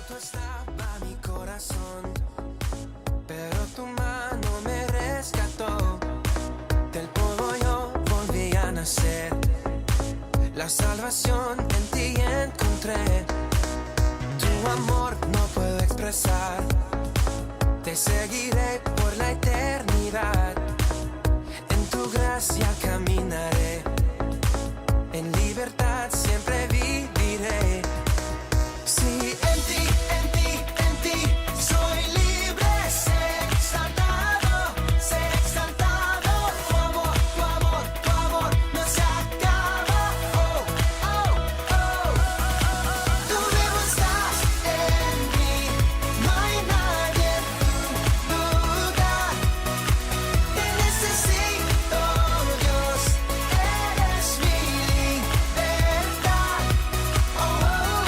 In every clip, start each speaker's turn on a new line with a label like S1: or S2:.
S1: Roto estaba mi corazón, pero tu mano me rescató. Del polvo yo volví a nacer. La salvación en ti encontré. Tu amor no puedo expresar. Te seguiré por la eternidad. En tu gracia caminaré. En libertad siempre viviré. Sí, en ti soy libre. Sé exaltado, tu amor no se acaba. Oh, oh, oh. Tú vivo estás en mí, no hay nadie en tu lugar. Te necesito, Dios, eres mi libertad. Oh, oh, oh.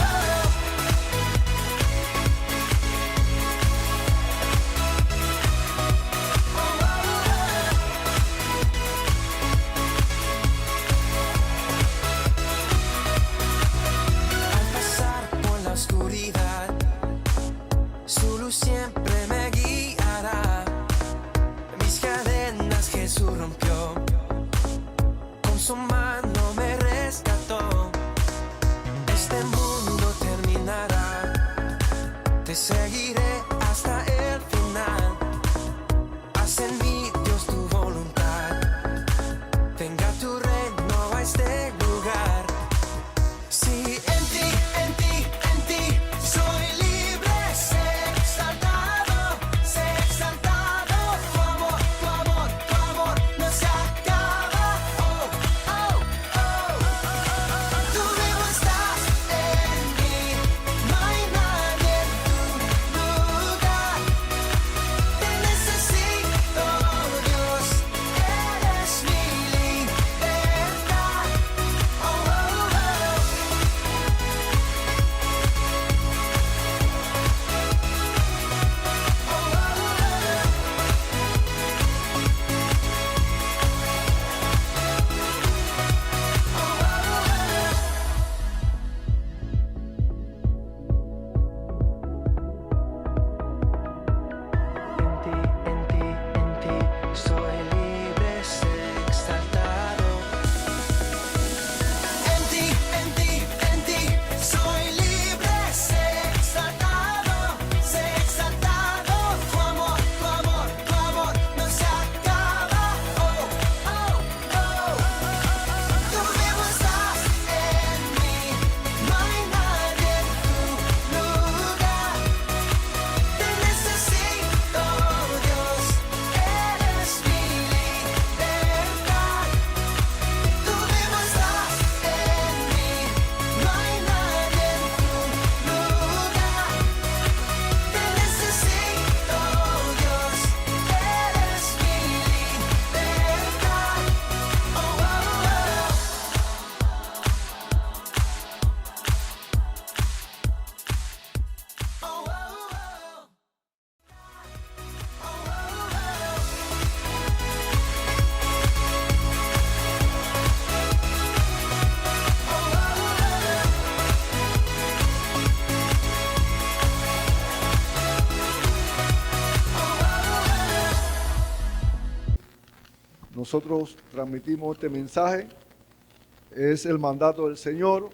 S1: Al pasar por la oscuridad, su luz siempre me guiará. Mis cadenas Jesús rompió, con su mano me rescató. Este mundo terminará, te seguiré hasta el final. Haz en mí, Dios, tu voluntad. Venga tu reino a este lugar. Sí, en ti soy libre. Sé exaltado, tu amor no se acaba. Oh, oh, oh. Tú vivo estás en mí, no hay nadie en tu lugar. Te necesito, Dios, eres mi libertad. Oh, oh, oh. En ti soy libre, sé exaltado. En ti soy libre, sé exaltado. Tu amor no se acaba. Oh, oh, oh. Tú vivo estás en mí, no hay nadie en tu lugar. Te necesito, Dios, eres mi libertad. Tú vivo estás en mí, no hay nadie en tu lugar. Te necesito, Dios, eres mi libertad. Oh, oh, oh. Oh, oh, oh.
S2: Nosotros transmitimos este mensaje, es el mandato del Señor,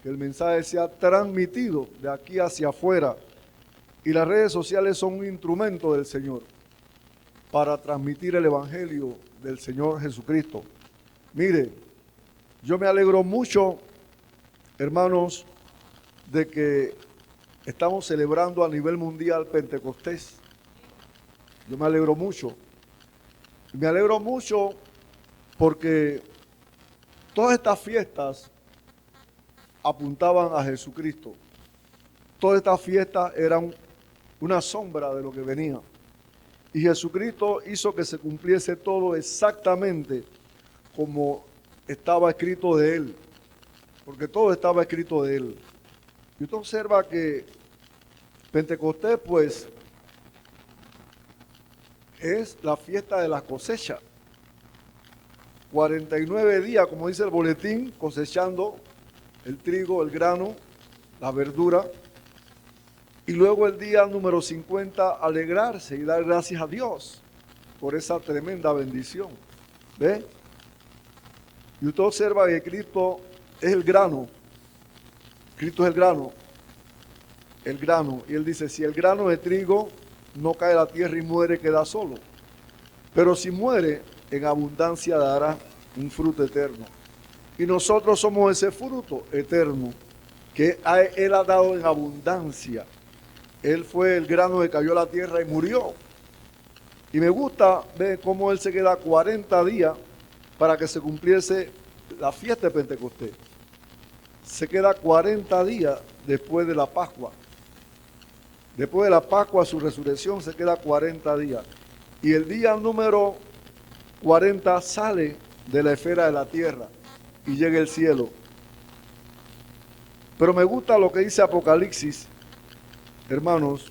S2: que el mensaje sea transmitido de aquí hacia afuera, y las redes sociales son un instrumento del Señor para transmitir el Evangelio del Señor Jesucristo. Mire, yo me alegro mucho, hermanos, de que estamos celebrando a nivel mundial Pentecostés. Yo me alegro mucho. Me alegro mucho porque todas estas fiestas apuntaban a Jesucristo. Todas estas fiestas eran una sombra de lo que venía. Y Jesucristo hizo que se cumpliese todo exactamente como estaba escrito de Él. Porque todo estaba escrito de Él. Y usted observa que Pentecostés, pues, es la fiesta de la cosecha. 49 días, como dice el boletín, cosechando el trigo, el grano, la verdura. Y luego el día número 50, alegrarse y dar gracias a Dios por esa tremenda bendición. ¿Ve? Y usted observa que Cristo es el grano. Cristo es el grano. El grano. Y él dice, si el grano de trigo no cae a la tierra y muere, queda solo. Pero si muere, en abundancia dará un fruto eterno. Y nosotros somos ese fruto eterno que Él ha dado en abundancia. Él fue el grano que cayó a la tierra y murió. Y me gusta ver cómo Él se queda 40 días para que se cumpliese la fiesta de Pentecostés. Se queda 40 días después de la Pascua. Después de la Pascua, su resurrección, se queda 40 días. Y el día número 40 sale de la esfera de la tierra y llega al cielo. Pero me gusta lo que dice Apocalipsis, hermanos,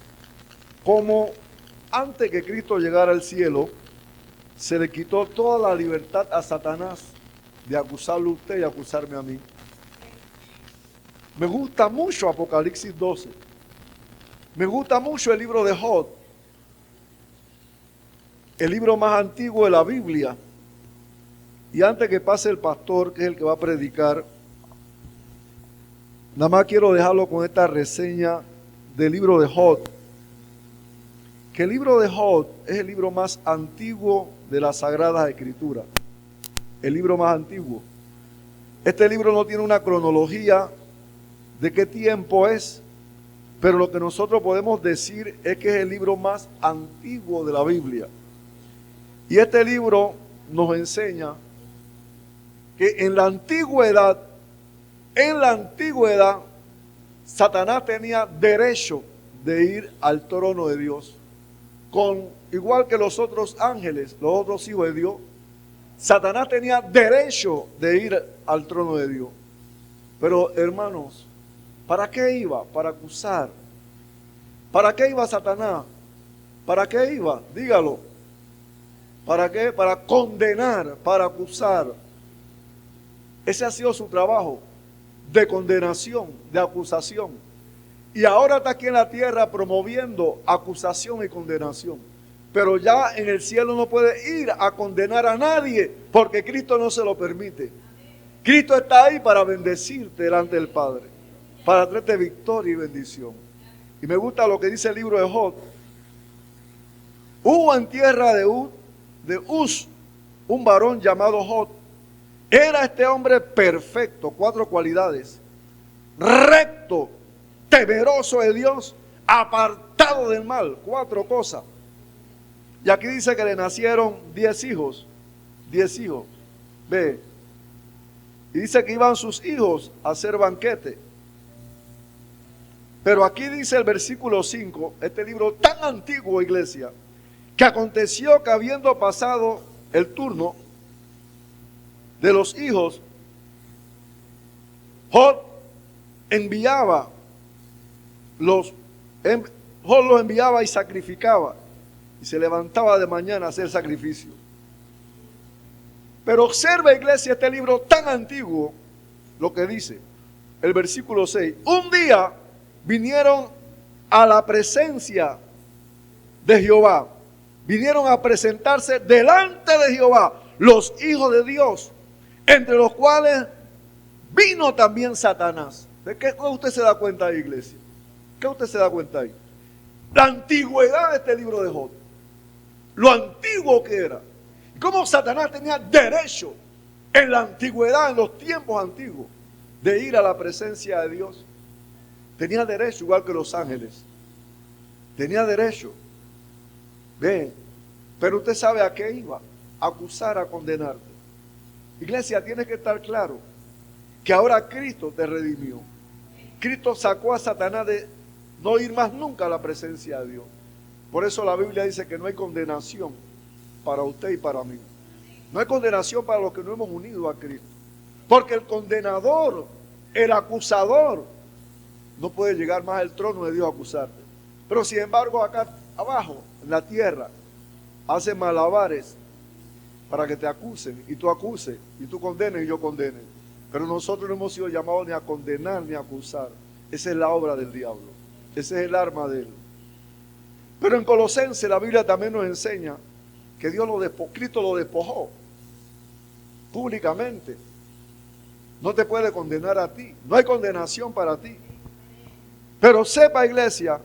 S2: como antes que Cristo llegara al cielo, se le quitó toda la libertad a Satanás de acusarlo a usted y acusarme a mí. Me gusta mucho Apocalipsis 12. Me gusta mucho el libro de Job, el libro más antiguo de la Biblia. Y antes que pase el pastor, que es el que va a predicar, nada más quiero dejarlo con esta reseña del libro de Job. Que el libro de Job es el libro más antiguo de las Sagradas Escrituras. El libro más antiguo. Este libro no tiene una cronología de qué tiempo es, pero lo que nosotros podemos decir es que es el libro más antiguo de la Biblia. Y este libro nos enseña que en la antigüedad, Satanás tenía derecho de ir al trono de Dios. Igual que los otros ángeles, los otros hijos de Dios, Satanás tenía derecho de ir al trono de Dios. Pero hermanos, ¿para qué iba? Para acusar. ¿Para qué iba Satanás? ¿Para qué iba? Dígalo. ¿Para qué? Para condenar, para acusar. Ese ha sido su trabajo, de condenación, de acusación. Y ahora está aquí en la tierra promoviendo acusación y condenación. Pero ya en el cielo no puede ir a condenar a nadie, porque Cristo no se lo permite. Cristo está ahí para bendecirte delante del Padre, para traerte victoria y bendición. Y me gusta lo que dice el libro de Job. Hubo en tierra de Uz un varón llamado Job. Era este hombre perfecto, 4 cualidades: recto, temeroso de Dios, apartado del mal, 4 cosas. Y aquí dice que le nacieron 10 hijos. 10 hijos. Ve. Y dice que iban sus hijos a hacer banquete. Pero aquí dice el versículo 5, este libro tan antiguo, iglesia, que aconteció que habiendo pasado el turno de los hijos, Job los enviaba y sacrificaba, y se levantaba de mañana a hacer sacrificio. Pero observa, iglesia, este libro tan antiguo, lo que dice el versículo 6. Un día vinieron a la presencia de Jehová, vinieron a presentarse delante de Jehová los hijos de Dios, entre los cuales vino también Satanás. ¿De qué usted se da cuenta ahí, iglesia? ¿Qué usted se da cuenta ahí? La antigüedad de este libro de Job, lo antiguo que era. Cómo Satanás tenía derecho en la antigüedad, en los tiempos antiguos, de ir a la presencia de Dios. Tenía derecho, igual que los ángeles. Tenía derecho. Ve, pero usted sabe a qué iba: a acusar, a condenarte. Iglesia, tiene que estar claro que ahora Cristo te redimió. Cristo sacó a Satanás de no ir más nunca a la presencia de Dios. Por eso la Biblia dice que no hay condenación para usted y para mí. No hay condenación para los que no hemos unido a Cristo. Porque el condenador, el acusador, no puede llegar más al trono de Dios a acusarte. Pero sin embargo, acá abajo, en la tierra, hace malabares para que te acusen y tú acuses, y tú condenes y yo condene. Pero nosotros no hemos sido llamados ni a condenar ni a acusar. Esa es la obra del diablo. Ese es el arma de él. Pero en Colosenses la Biblia también nos enseña que Cristo lo despojó públicamente. No te puede condenar a ti. No hay condenación para ti. Pero sepa, iglesia,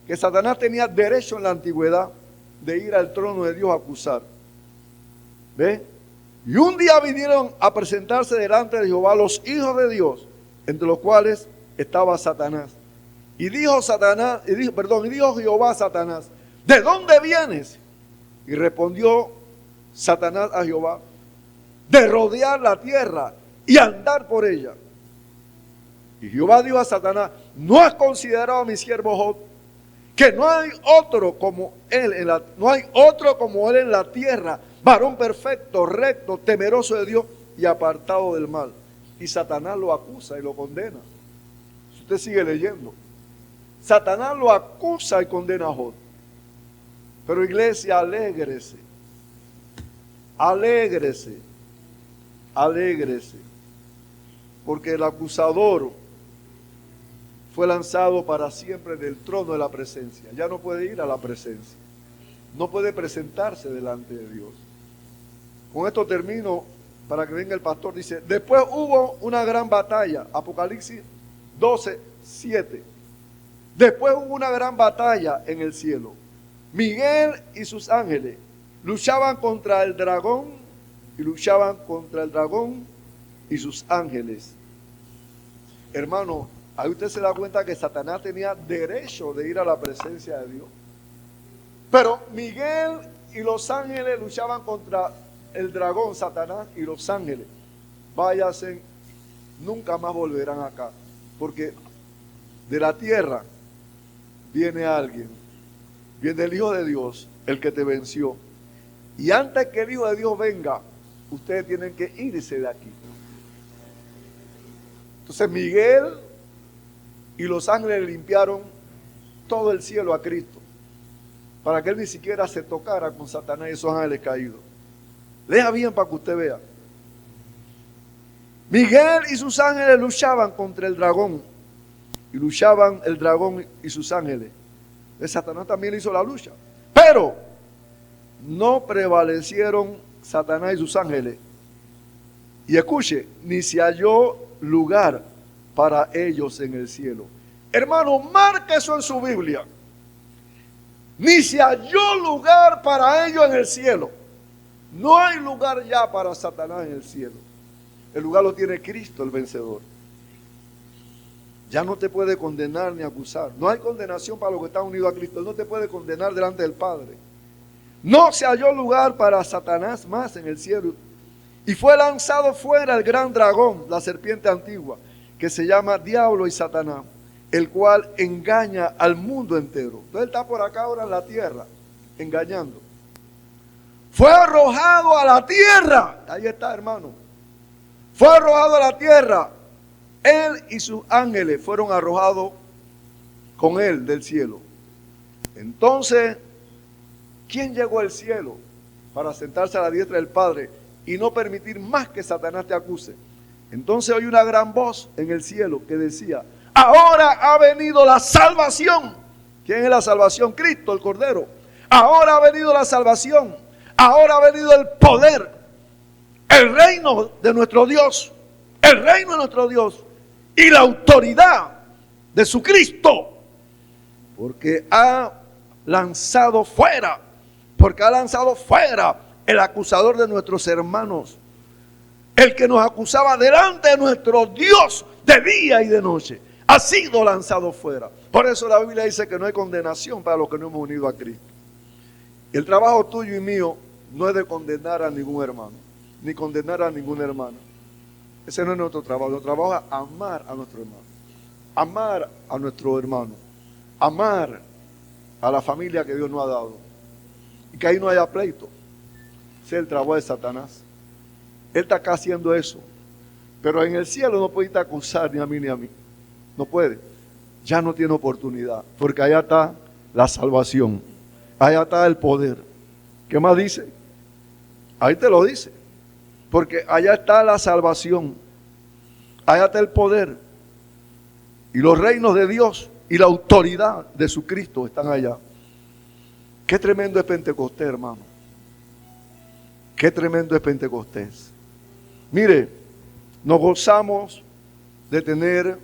S2: que Satanás tenía derecho en la antigüedad de ir al trono de Dios a acusar. ¿Ve? Y un día vinieron a presentarse delante de Jehová los hijos de Dios, entre los cuales estaba Satanás. Y dijo Jehová a Satanás: ¿de dónde vienes? Y respondió Satanás a Jehová: de rodear la tierra y andar por ella. Y Jehová dijo a Satanás: ¿no has considerado a mi siervo Job, que no hay otro como él en la tierra, varón perfecto, recto, temeroso de Dios y apartado del mal? Y Satanás lo acusa y lo condena. Si usted sigue leyendo, Satanás lo acusa y condena a Job. Pero iglesia, alégrese, alégrese, alégrese, porque el acusador fue lanzado para siempre del trono de la presencia. Ya no puede ir a la presencia, no puede presentarse delante de Dios. Con esto termino para que venga el pastor. Dice: después hubo una gran batalla. Apocalipsis 12:7. Después hubo una gran batalla en el cielo. Miguel y sus ángeles luchaban contra el dragón, y sus ángeles. Hermano, ahí usted se da cuenta que Satanás tenía derecho de ir a la presencia de Dios. Pero Miguel y los ángeles luchaban contra el dragón, Satanás y los ángeles. Váyanse, nunca más volverán acá, porque de la tierra viene alguien, viene el Hijo de Dios, el que te venció. Y antes que el Hijo de Dios venga, ustedes tienen que irse de aquí. Entonces Miguel y los ángeles limpiaron todo el cielo a Cristo, para que él ni siquiera se tocara con Satanás y esos ángeles caídos. Lea bien para que usted vea. Miguel y sus ángeles luchaban contra el dragón, y luchaban el dragón y sus ángeles. Satanás también hizo la lucha, pero no prevalecieron Satanás y sus ángeles. Y escuche, ni se halló lugar para ellos en el cielo. Hermano, marque eso en su Biblia. Ni se halló lugar para ellos en el cielo. No hay lugar ya para Satanás en el cielo. El lugar lo tiene Cristo, el vencedor. Ya no te puede condenar ni acusar. No hay condenación para los que están unidos a Cristo. Él no te puede condenar delante del Padre. No se halló lugar para Satanás más en el cielo. Y fue lanzado fuera el gran dragón, la serpiente antigua, que se llama Diablo y Satanás, el cual engaña al mundo entero. Entonces él está por acá ahora en la tierra, engañando. Fue arrojado a la tierra. Ahí está, hermano. Fue arrojado a la tierra. Él y sus ángeles fueron arrojados con él del cielo. Entonces, ¿quién llegó al cielo para sentarse a la diestra del Padre y no permitir más que Satanás te acuse? Entonces oí una gran voz en el cielo que decía: ahora ha venido la salvación. ¿Quién es la salvación? Cristo, el Cordero. Ahora ha venido la salvación. Ahora ha venido el poder, el reino de nuestro Dios, el reino de nuestro Dios y la autoridad de su Cristo, porque ha lanzado fuera el acusador de nuestros hermanos, el que nos acusaba delante de nuestro Dios de día y de noche, ha sido lanzado fuera. Por eso la Biblia dice que no hay condenación para los que no hemos unido a Cristo. El trabajo tuyo y mío no es de condenar a ningún hermano, ni condenar a ninguna hermana. Ese no es nuestro trabajo. Nuestro trabajo es amar a nuestro hermano, amar a nuestro hermano, amar a la familia que Dios nos ha dado, y que ahí no haya pleito. Ese es el trabajo de Satanás. Él está acá haciendo eso, pero en el cielo no puede irte a acusar ni a mí ni a mí. No puede. Ya no tiene oportunidad, porque allá está la salvación, allá está el poder. ¿Qué más dice? Ahí te lo dice, porque allá está la salvación, allá está el poder y los reinos de Dios y la autoridad de su Cristo están allá. Qué tremendo es Pentecostés, hermano. Qué tremendo es Pentecostés. Mire, nos gozamos de tener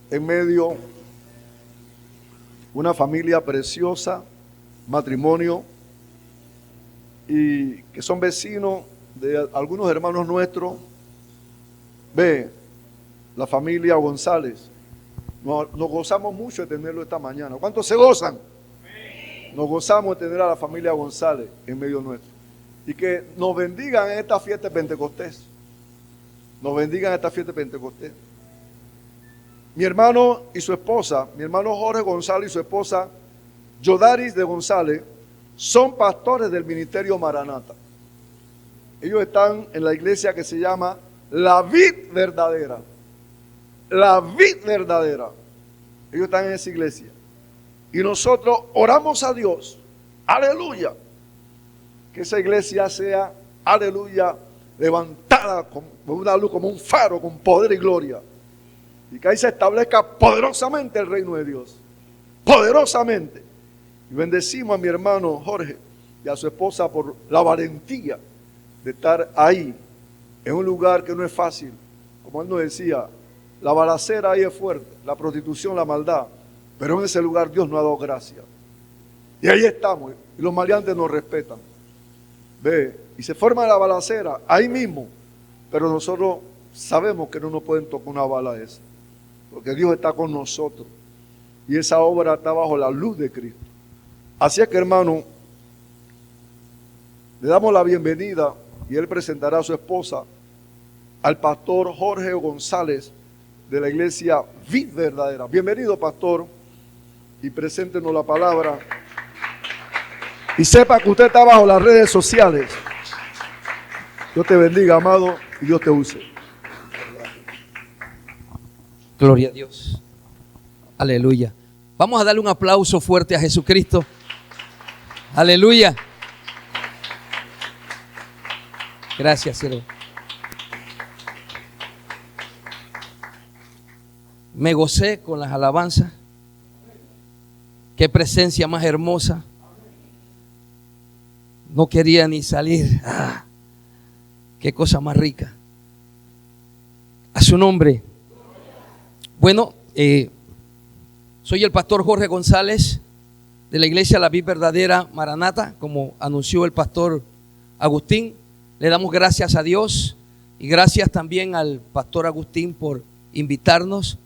S2: en medio una familia preciosa, matrimonio, y que son vecinos de algunos hermanos nuestros. Ve, la familia González. Nos gozamos mucho de tenerlo esta mañana. ¿Cuántos se gozan? Nos gozamos de tener a la familia González en medio nuestro. Y que nos bendigan en esta fiesta de Pentecostés. Nos bendigan en esta fiesta de Pentecostés. Mi hermano y su esposa, mi hermano Jorge González y su esposa Yodaris de González, son pastores del ministerio Maranata. Ellos están en la iglesia que se llama La Vid Verdadera. La Vid Verdadera. Ellos están en esa iglesia. Y nosotros oramos a Dios, aleluya, que esa iglesia sea, aleluya, levantada con una luz, como un faro, con poder y gloria. Y que ahí se establezca poderosamente el reino de Dios. Poderosamente. Y bendecimos a mi hermano Jorge y a su esposa por la valentía de estar ahí, en un lugar que no es fácil. Como él nos decía, la balacera ahí es fuerte, la prostitución, la maldad. Pero en ese lugar Dios nos ha dado gracia. Y ahí estamos. Y los maleantes nos respetan. Ve, y se forma la balacera ahí mismo. Pero nosotros sabemos que no nos pueden tocar una bala esa. Porque Dios está con nosotros. Y esa obra está bajo la luz de Cristo. Así es que, hermano, le damos la bienvenida y él presentará a su esposa al pastor Jorge González de la iglesia Vid Verdadera. Bienvenido, pastor, y preséntenos la palabra. Y sepa que usted está bajo las redes sociales. Dios te bendiga, amado, y Dios te use.
S3: Gloria a Dios. Aleluya. Vamos a darle un aplauso fuerte a Jesucristo. Aleluya. Gracias, siervo. Me gocé con las alabanzas. Qué presencia más hermosa. No quería ni salir. Qué cosa más rica. A su nombre. Bueno, soy el pastor Jorge González de la iglesia La Vid Verdadera Maranata, como anunció el pastor Agustín. Le damos gracias a Dios y gracias también al pastor Agustín por invitarnos.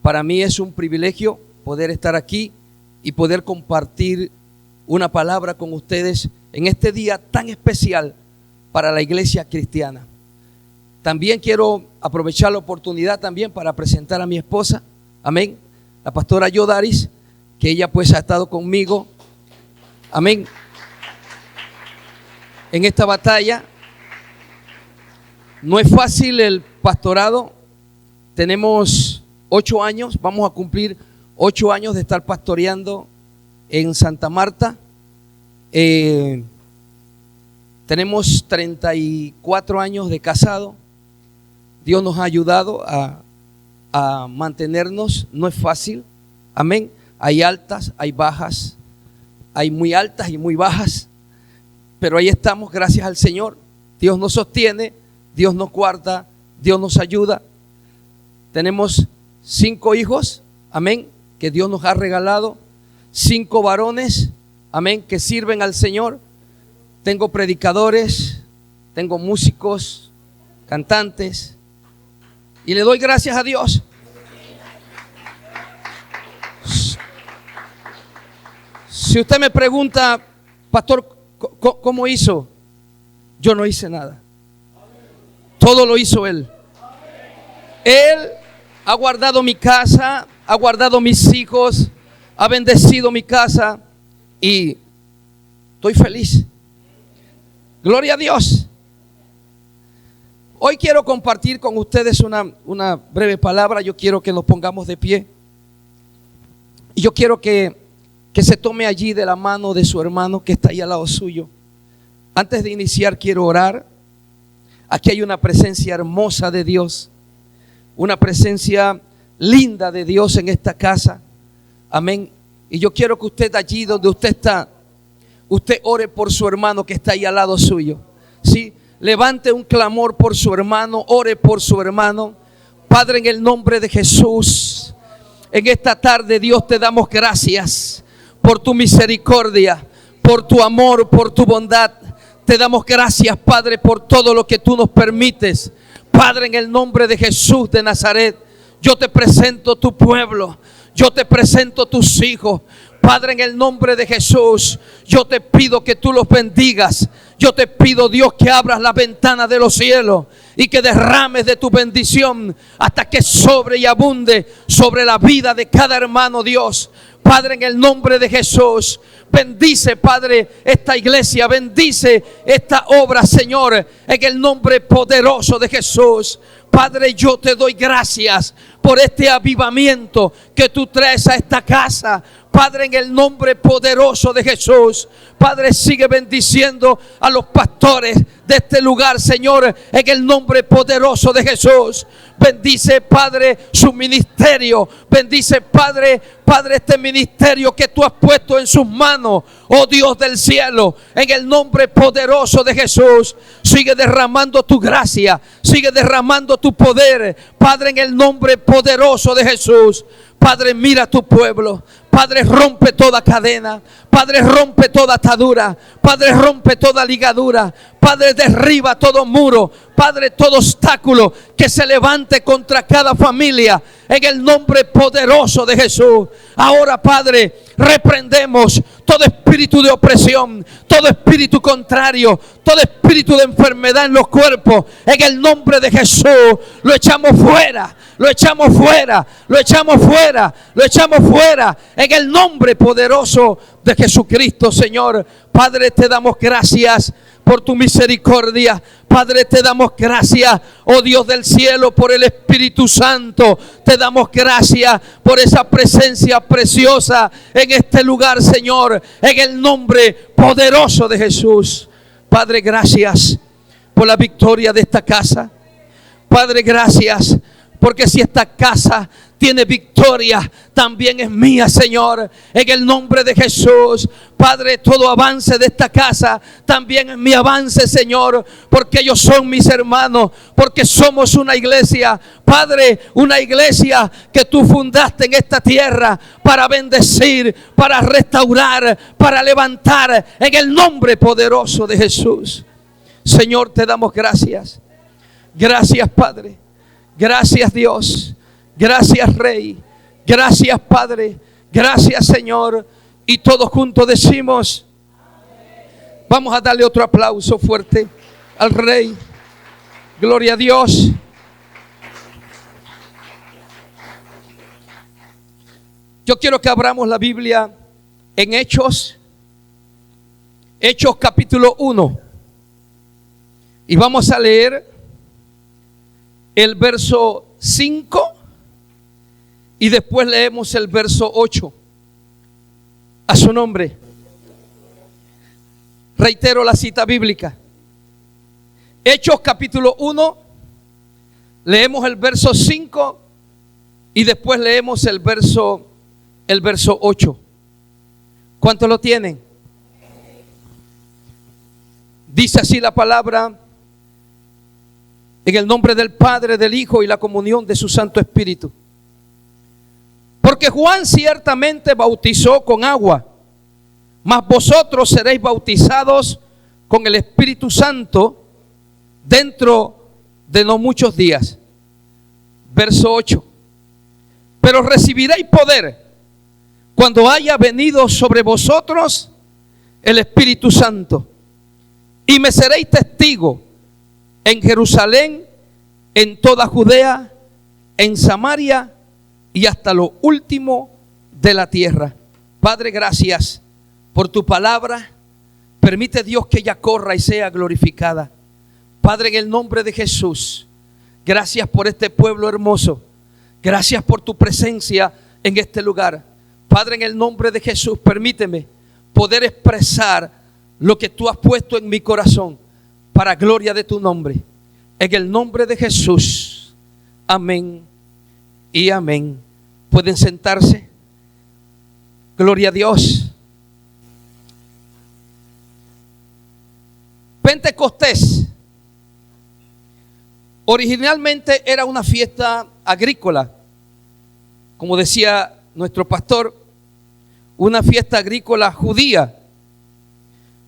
S3: Para mí es un privilegio poder estar aquí y poder compartir una palabra con ustedes en este día tan especial para la iglesia cristiana. También quiero aprovechar la oportunidad también para presentar a mi esposa, amén, la pastora Yodaris, que ella pues ha estado conmigo, amén, en esta batalla. No es fácil el pastorado. Tenemos 8 años, vamos a cumplir 8 años de estar pastoreando en Santa Marta. Tenemos 34 años de casado. Dios nos ha ayudado a mantenernos. No es fácil, amén. Hay altas, hay bajas, hay muy altas y muy bajas, pero ahí estamos, gracias al Señor. Dios nos sostiene, Dios nos guarda, Dios nos ayuda. Tenemos 5 hijos, amén, que Dios nos ha regalado. 5 varones, amén, que sirven al Señor. Tengo predicadores, tengo músicos, cantantes, y le doy gracias a Dios. Si usted me pregunta, pastor, ¿cómo hizo? Yo no hice nada. Todo lo hizo Él. Él ha guardado mi casa, ha guardado mis hijos, ha bendecido mi casa y estoy feliz. Gloria a Dios. Hoy quiero compartir con ustedes una breve palabra. Yo quiero que nos pongamos de pie. Y yo quiero que se tome allí de la mano de su hermano que está ahí al lado suyo. Antes de iniciar quiero orar. Aquí hay una presencia hermosa de Dios, una presencia linda de Dios en esta casa. Amén. Y yo quiero que usted allí donde usted está, usted ore por su hermano que está ahí al lado suyo. ¿Sí? Levante un clamor por su hermano, ore por su hermano. Padre, en el nombre de Jesús, en esta tarde, Dios, te damos gracias por tu misericordia, por tu amor, por tu bondad. Te damos gracias, Padre, por todo lo que tú nos permites. Padre, en el nombre de Jesús de Nazaret, yo te presento tu pueblo. Yo te presento tus hijos. Padre, en el nombre de Jesús, yo te pido que tú los bendigas. Yo te pido, Dios, que abras la ventana de los cielos y que derrames de tu bendición hasta que sobre y abunde sobre la vida de cada hermano, Dios. Padre, en el nombre de Jesús, bendice, Padre, esta iglesia, bendice esta obra, Señor, en el nombre poderoso de Jesús. Padre, yo te doy gracias por este avivamiento que tú traes a esta casa. Padre, en el nombre poderoso de Jesús. Padre, sigue bendiciendo a los pastores de este lugar, Señor, en el nombre poderoso de Jesús. Bendice, Padre, su ministerio. Bendice, Padre, este ministerio que tú has puesto en sus manos, oh Dios del cielo, en el nombre poderoso de Jesús. Sigue derramando tu gracia, sigue derramando tu poder, Padre, en el nombre poderoso de Jesús. Padre, mira a tu pueblo. Padre, rompe toda cadena. Padre, rompe toda atadura. Padre, rompe toda ligadura. Padre, derriba todo muro. Padre, todo obstáculo que se levante contra cada familia, en el nombre poderoso de Jesús. Ahora, Padre, reprendemos todo espíritu de opresión, todo espíritu contrario, todo espíritu de enfermedad en los cuerpos. En el nombre de Jesús lo echamos fuera, lo echamos fuera, lo echamos fuera, lo echamos fuera. En el nombre poderoso de Jesucristo, Señor. Padre, te damos gracias por tu misericordia. Padre, te damos gracias, oh Dios del cielo, por el Espíritu Santo. Te damos gracias por esa presencia preciosa en este lugar, Señor, en el nombre poderoso de Jesús. Padre, gracias por la victoria de esta casa. Padre, gracias, porque si esta casa tiene victoria, también es mía, Señor, en el nombre de Jesús. Padre, todo avance de esta casa también es mi avance, Señor, porque ellos son mis hermanos, porque somos una iglesia, Padre, una iglesia que tú fundaste en esta tierra para bendecir, para restaurar, para levantar, en el nombre poderoso de Jesús. Señor, te damos gracias. Gracias, Padre. Gracias, Dios. Gracias, Rey. Gracias, Padre. Gracias, Señor. Y todos juntos decimos, vamos a darle otro aplauso fuerte al Rey. Gloria a Dios. Yo quiero que abramos la Biblia en Hechos capítulo 1. Y vamos a leer el verso 5 y después leemos el verso 8. A su nombre. Reitero la cita bíblica. Hechos capítulo 1, leemos el verso 5 y después leemos el verso 8. ¿Cuántos lo tienen? Dice así la palabra: en el nombre del Padre, del Hijo y la comunión de su Santo Espíritu. Porque Juan ciertamente bautizó con agua, mas vosotros seréis bautizados con el Espíritu Santo dentro de no muchos días. Verso 8. Pero recibiréis poder cuando haya venido sobre vosotros el Espíritu Santo, y me seréis testigo en Jerusalén, en toda Judea, en Samaria y hasta lo último de la tierra. Padre, gracias por tu palabra. Permite, Dios, que ella corra y sea glorificada. Padre, en el nombre de Jesús, gracias por este pueblo hermoso. Gracias por tu presencia en este lugar. Padre, en el nombre de Jesús, permíteme poder expresar lo que tú has puesto en mi corazón para gloria de tu nombre. En el nombre de Jesús. Amén y amén. Pueden sentarse. Gloria a Dios. Pentecostés originalmente era una fiesta agrícola, como decía nuestro pastor, una fiesta agrícola judía,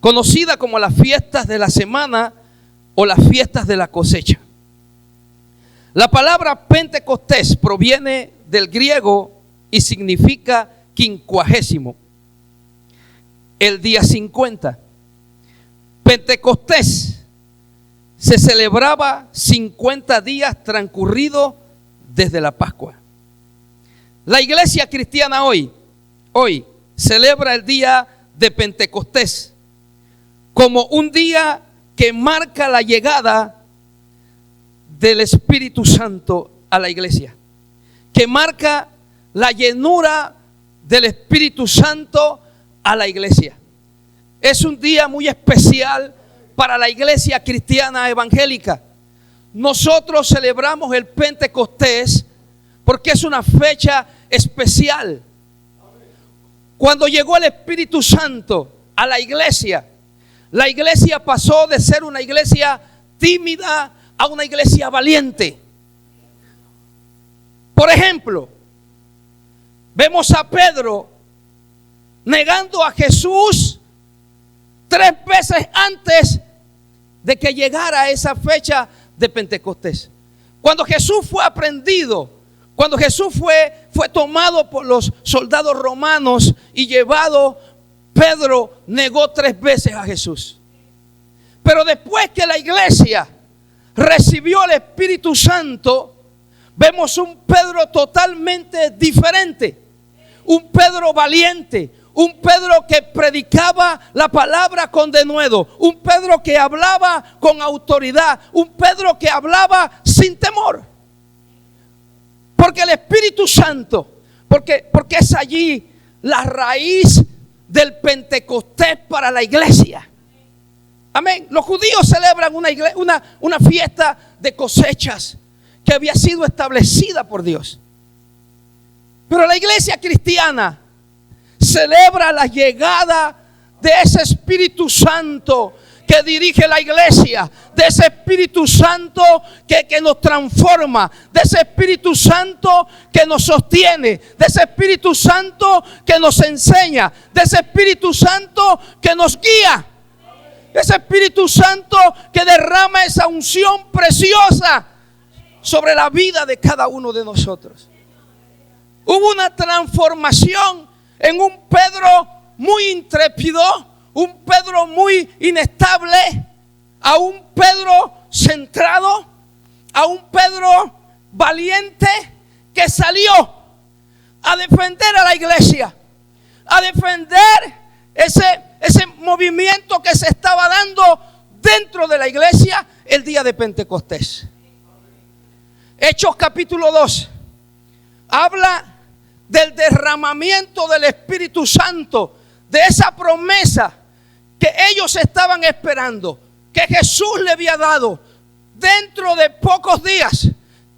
S3: conocida como las fiestas de la semana o las fiestas de la cosecha. La palabra Pentecostés proviene del griego y significa quincuagésimo, el día 50. Pentecostés se celebraba 50 días transcurridos desde la Pascua. La iglesia cristiana hoy celebra el día de Pentecostés como un día que marca la llegada del Espíritu Santo a la iglesia, que marca la llenura del Espíritu Santo a la iglesia. Es un día muy especial para la iglesia cristiana evangélica. Nosotros celebramos el Pentecostés porque es una fecha especial. Cuando llegó el Espíritu Santo a la iglesia pasó de ser una iglesia tímida a una iglesia valiente. Por ejemplo, vemos a Pedro negando a Jesús 3 veces antes de que llegara esa fecha de Pentecostés. Cuando Jesús fue aprehendido, cuando Jesús fue tomado por los soldados romanos y llevado, Pedro negó 3 veces a Jesús. Pero después que la iglesia recibió el Espíritu Santo, vemos un Pedro totalmente diferente. Un Pedro valiente, un Pedro que predicaba la palabra con denuedo, un Pedro que hablaba con autoridad, un Pedro que hablaba sin temor. Porque el Espíritu Santo, porque es allí la raíz del Pentecostés para la iglesia. Amén. Los judíos celebran una fiesta de cosechas que había sido establecida por Dios. Pero la iglesia cristiana celebra la llegada de ese Espíritu Santo que dirige la iglesia, de ese Espíritu Santo que nos transforma, de ese Espíritu Santo que nos sostiene, de ese Espíritu Santo que nos enseña, de ese Espíritu Santo que nos guía, de ese Espíritu Santo que derrama esa unción preciosa sobre la vida de cada uno de nosotros. Hubo una transformación en un Pedro muy intrépido, un Pedro muy inestable, a un Pedro centrado, a un Pedro valiente que salió a defender a la iglesia, a defender ese movimiento que se estaba dando dentro de la iglesia el día de Pentecostés. Hechos capítulo 2 habla del derramamiento del Espíritu Santo, de esa promesa que ellos estaban esperando, que Jesús le había dado. Dentro de pocos días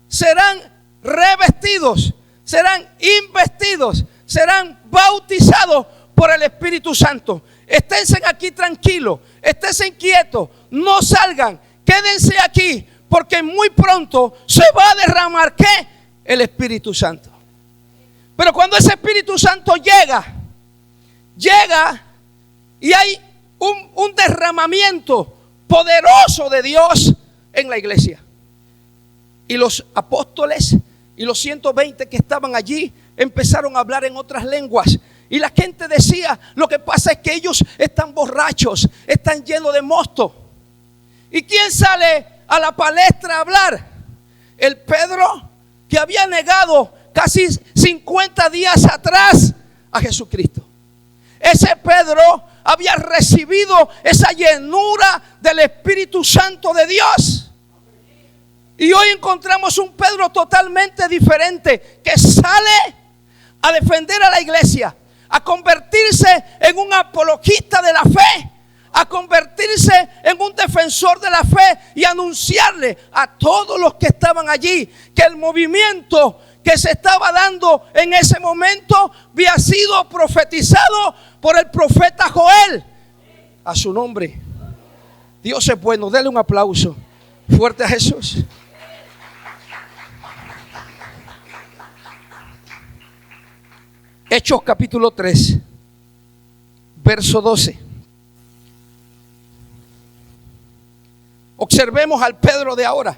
S3: serán revestidos, serán investidos, serán bautizados por el Espíritu Santo. Esténse aquí tranquilos, esténse quietos, no salgan, quédense aquí, porque muy pronto se va a derramar ¿qué? El Espíritu Santo. Pero cuando ese Espíritu Santo llega y hay un derramamiento poderoso de Dios en la iglesia. Y los apóstoles y los 120 que estaban allí empezaron a hablar en otras lenguas. Y la gente decía, lo que pasa es que ellos están borrachos, están llenos de mosto. ¿Y quién sale a la palestra a hablar? El Pedro que había negado casi 50 días atrás a Jesucristo. Ese Pedro había recibido esa llenura del Espíritu Santo de Dios. Y hoy encontramos un Pedro totalmente diferente que sale a defender a la iglesia, a convertirse en un apologista de la fe, a convertirse en un defensor de la fe y anunciarle a todos los que estaban allí que el movimiento que se estaba dando en ese momento había sido profetizado por el profeta Joel. A su nombre. Dios es bueno. Dele un aplauso fuerte a Jesús. Hechos capítulo 3, verso 12. Observemos al Pedro de ahora.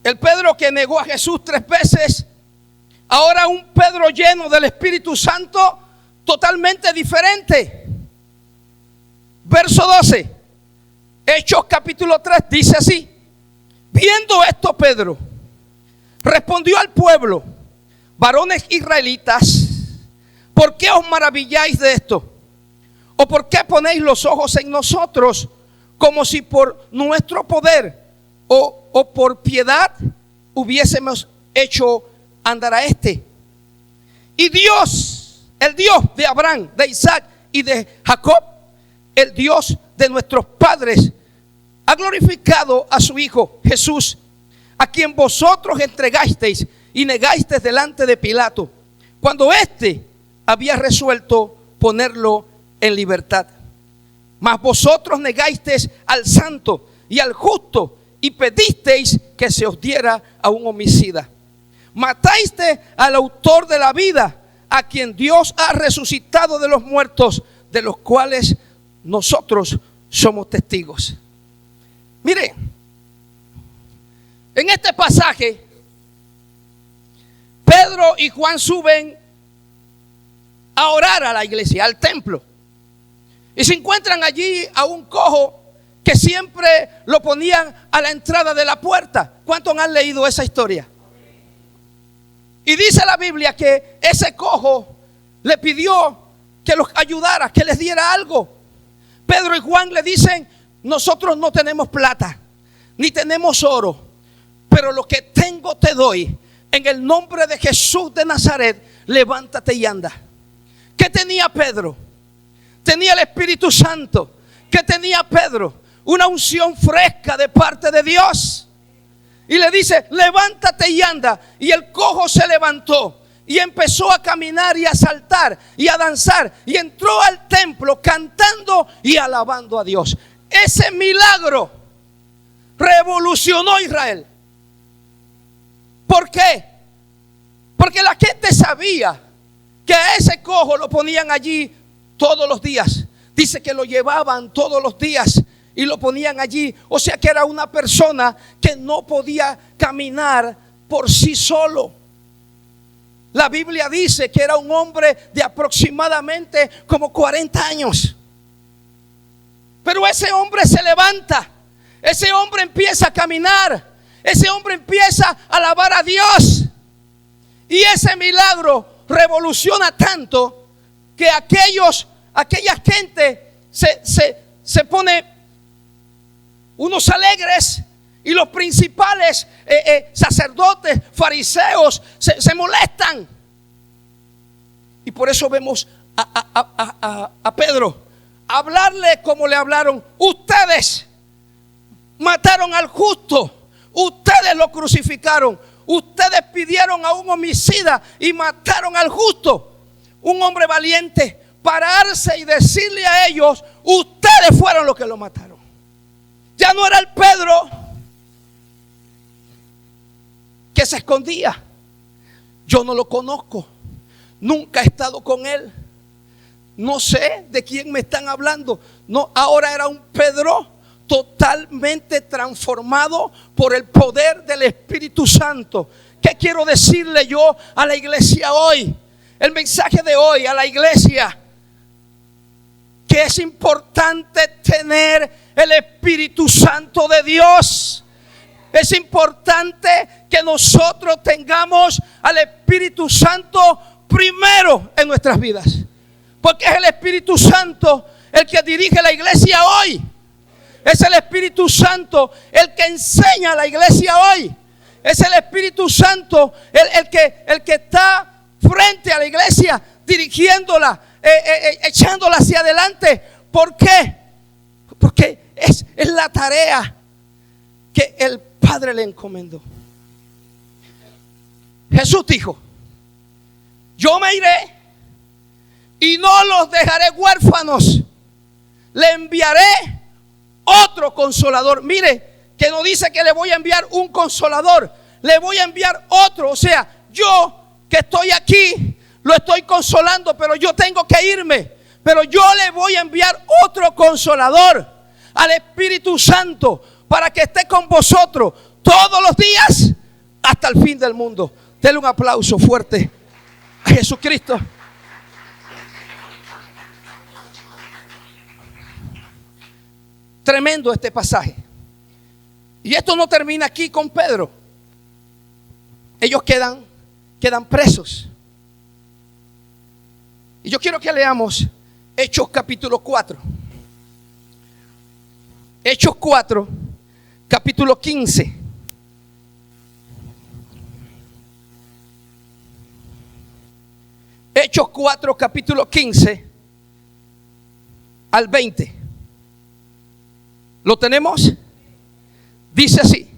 S3: El Pedro que negó a Jesús 3 veces. Ahora un Pedro lleno del Espíritu Santo, totalmente diferente. Verso 12. Hechos capítulo 3 dice así: viendo esto, Pedro respondió al pueblo: varones israelitas, ¿por qué os maravilláis de esto? ¿O por qué ponéis los ojos en nosotros, como si por nuestro poder o por piedad hubiésemos hecho andar a este? Y Dios, el Dios de Abraham, de Isaac y de Jacob, el Dios de nuestros padres, ha glorificado a su Hijo Jesús, a quien vosotros entregasteis y negasteis delante de Pilato, cuando éste había resuelto ponerlo en libertad. Mas vosotros negasteis al santo y al justo y pedisteis que se os diera a un homicida. Mataste al autor de la vida, a quien Dios ha resucitado de los muertos, de los cuales nosotros somos testigos. Mire, en este pasaje Pedro y Juan suben a orar a la iglesia, al templo, y se encuentran allí a un cojo que siempre lo ponían a la entrada de la puerta. ¿Cuántos han leído esa historia? Y dice la Biblia que ese cojo le pidió que los ayudara, que les diera algo. Pedro y Juan le dicen: nosotros no tenemos plata, ni tenemos oro, pero lo que tengo te doy. En el nombre de Jesús de Nazaret, levántate y anda. ¿Qué tenía Pedro? Tenía el Espíritu Santo. ¿Qué tenía Pedro? Una unción fresca de parte de Dios. Y le dice: levántate y anda. Y el cojo se levantó y empezó a caminar y a saltar y a danzar. Y entró al templo cantando y alabando a Dios. Ese milagro revolucionó Israel. ¿Por qué? Porque la gente sabía que a ese cojo lo ponían allí todos los días. Dice que lo llevaban todos los días y lo ponían allí. O sea que era una persona que no podía caminar por sí solo. La Biblia dice que era un hombre de aproximadamente como 40 años. Pero ese hombre se levanta. Ese hombre empieza a caminar. Ese hombre empieza a alabar a Dios. Y ese milagro revoluciona tanto que aquella gente se pone unos alegres, y los principales sacerdotes, fariseos se molestan. Y por eso vemos a Pedro hablarle como le hablaron: ustedes mataron al justo, ustedes lo crucificaron, ustedes pidieron a un homicida y mataron al justo. Un hombre valiente pararse y decirle a ellos: ustedes fueron los que lo mataron. Ya no era el Pedro que se escondía. Yo no lo conozco, nunca he estado con él, no sé de quién me están hablando. No, ahora era un Pedro totalmente transformado por el poder del Espíritu Santo. ¿Qué quiero decirle yo a la iglesia hoy? El mensaje de hoy a la iglesia: que es importante tener el Espíritu Santo de Dios. Es importante que nosotros tengamos al Espíritu Santo primero en nuestras vidas, porque es el Espíritu Santo el que dirige la iglesia hoy. Es el Espíritu Santo el que enseña a la iglesia hoy. Es el Espíritu Santo el que está frente a la iglesia, dirigiéndola, echándola hacia adelante. ¿Por qué? Porque es la tarea que el Padre le encomendó. Jesús dijo: yo me iré y no los dejaré huérfanos. Le enviaré otro consolador. Mire, que no dice que le voy a enviar un consolador, le voy a enviar otro. O sea, yo que estoy aquí, lo estoy consolando, pero yo tengo que irme. Pero yo le voy a enviar otro consolador, al Espíritu Santo, para que esté con vosotros todos los días hasta el fin del mundo. Denle un aplauso fuerte a Jesucristo. Tremendo este pasaje. Y esto no termina aquí con Pedro. Ellos quedan presos. Y yo quiero que leamos Hechos capítulo 4. Hechos 4, capítulo 15. Hechos 4, capítulo 15 al 20. ¿Lo tenemos? Dice así: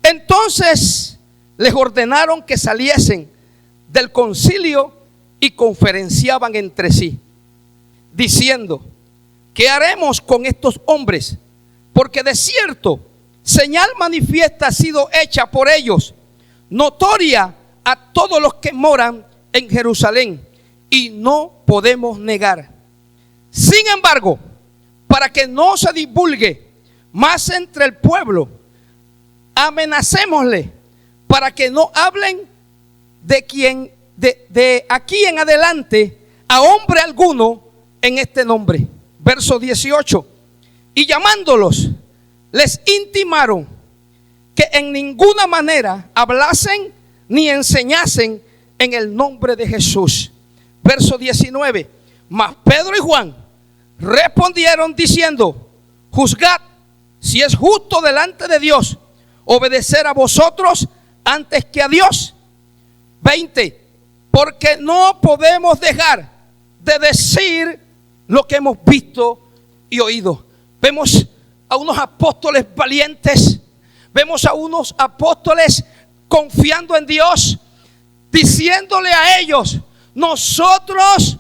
S3: entonces les ordenaron que saliesen del concilio y conferenciaban entre sí, diciendo: ¿qué haremos con estos hombres? Porque de cierto, señal manifiesta ha sido hecha por ellos, notoria a todos los que moran en Jerusalén, y no podemos negar. Sin embargo, para que no se divulgue más entre el pueblo, amenacémosle para que no hablen de aquí en adelante a hombre alguno en este nombre. Verso 18. Y llamándolos, les intimaron que en ninguna manera hablasen ni enseñasen en el nombre de Jesús. Verso 19. Mas Pedro y Juan respondieron diciendo: juzgad si es justo delante de Dios obedecer a vosotros antes que a Dios. 20. Porque no podemos dejar de decir lo que hemos visto y oído. Vemos a unos apóstoles valientes, vemos a unos apóstoles confiando en Dios, diciéndole a ellos: nosotros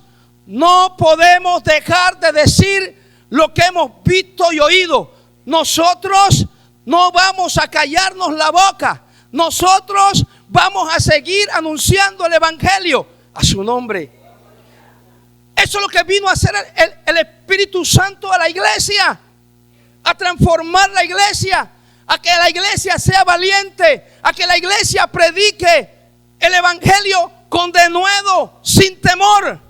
S3: no podemos dejar de decir lo que hemos visto y oído. Nosotros no vamos a callarnos la boca. Nosotros vamos a seguir anunciando el evangelio a su nombre. Eso es lo que vino a hacer el Espíritu Santo a la iglesia, a transformar la iglesia, a que la iglesia sea valiente, a que la iglesia predique el evangelio con denuedo, sin temor,